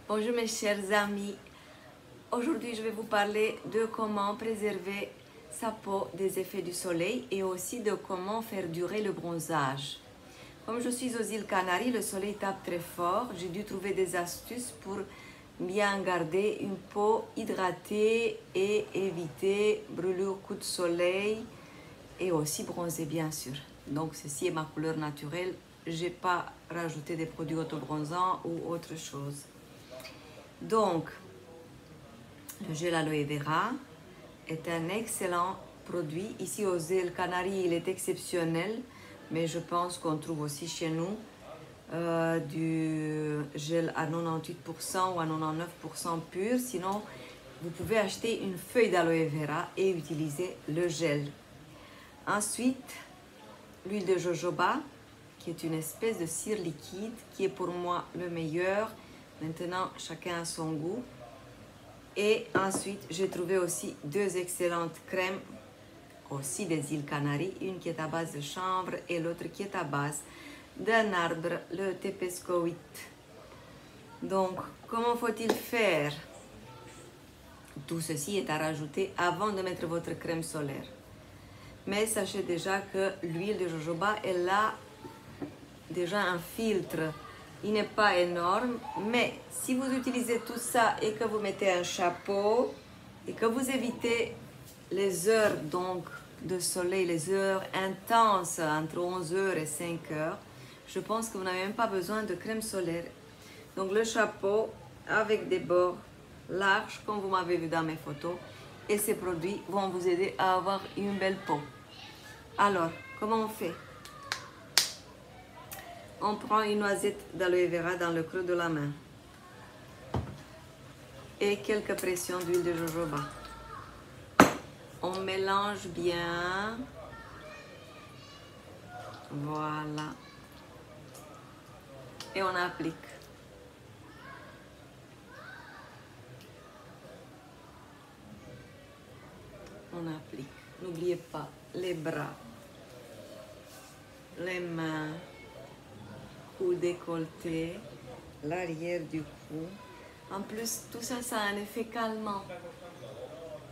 Bonjour mes chers amis, aujourd'hui je vais vous parler de comment préserver sa peau des effets du soleil et aussi de comment faire durer le bronzage. Comme je suis aux îles Canaries, le soleil tape très fort, j'ai dû trouver des astuces pour bien garder une peau hydratée et éviter brûlure, coups de soleil et aussi bronzer bien sûr. Donc ceci est ma couleur naturelle, je n'ai pas rajouté des produits autobronzants ou autre chose. Donc, le gel aloe vera est un excellent produit. Ici aux îles Canaries, il est exceptionnel, mais je pense qu'on trouve aussi chez nous du gel à 98% ou à 99% pur. Sinon, vous pouvez acheter une feuille d'aloe vera et utiliser le gel. Ensuite, l'huile de jojoba, qui est une espèce de cire liquide, qui est pour moi le meilleur. Maintenant, chacun a son goût. Et ensuite, j'ai trouvé aussi deux excellentes crèmes, aussi des îles Canaries. Une qui est à base de chanvre et l'autre qui est à base d'un arbre, le tepescoïde. Donc, comment faut-il faire? Tout ceci est à rajouter avant de mettre votre crème solaire. Mais sachez déjà que l'huile de jojoba, elle a déjà un filtre. Il n'est pas énorme, mais si vous utilisez tout ça et que vous mettez un chapeau et que vous évitez les heures donc de soleil, les heures intenses entre 11h et 5h, je pense que vous n'avez même pas besoin de crème solaire. Donc le chapeau avec des bords larges comme vous m'avez vu dans mes photos et ces produits vont vous aider à avoir une belle peau. Alors, comment on fait? On prend une noisette d'aloe vera dans le creux de la main et quelques pressions d'huile de jojoba. On mélange bien. Voilà. Et on applique. On applique. N'oubliez pas les bras, les mains, cou décolleté, l'arrière du cou. En plus, tout ça, ça a un effet calmant.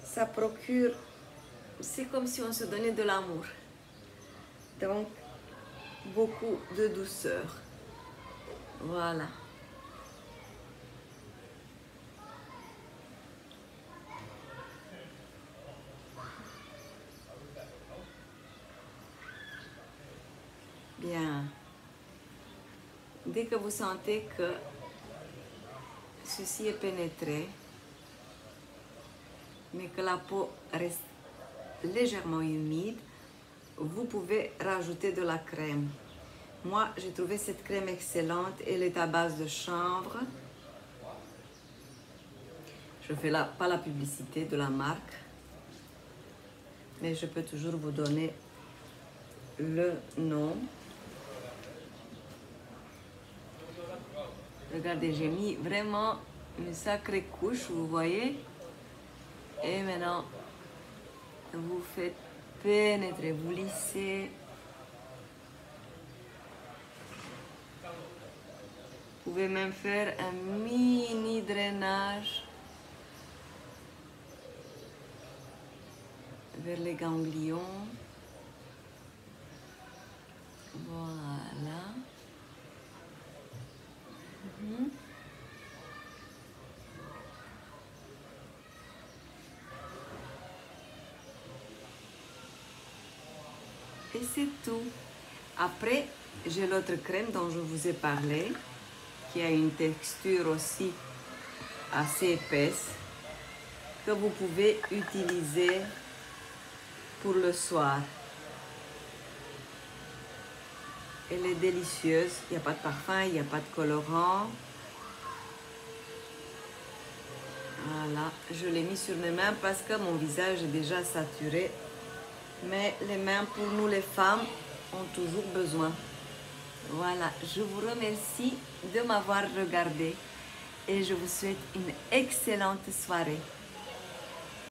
Ça procure, c'est comme si on se donnait de l'amour. Donc, beaucoup de douceur. Voilà. Bien. Dès que vous sentez que ceci est pénétré, mais que la peau reste légèrement humide, vous pouvez rajouter de la crème. Moi, j'ai trouvé cette crème excellente. Elle est à base de chanvre. Je ne fais pas la publicité de la marque, mais je peux toujours vous donner le nom. Regardez, j'ai mis vraiment une sacrée couche, vous voyez. Et maintenant, vous faites pénétrer, vous lissez. Vous pouvez même faire un mini drainage vers les ganglions. Voilà. Et c'est tout. Après, j'ai l'autre crème dont je vous ai parlé, qui a une texture aussi assez épaisse, que vous pouvez utiliser pour le soir. Elle est délicieuse, il n'y a pas de parfum, il n'y a pas de colorant. Voilà, je l'ai mis sur mes mains parce que mon visage est déjà saturé. Mais les mains, pour nous les femmes, ont toujours besoin. Voilà, je vous remercie de m'avoir regardé et je vous souhaite une excellente soirée.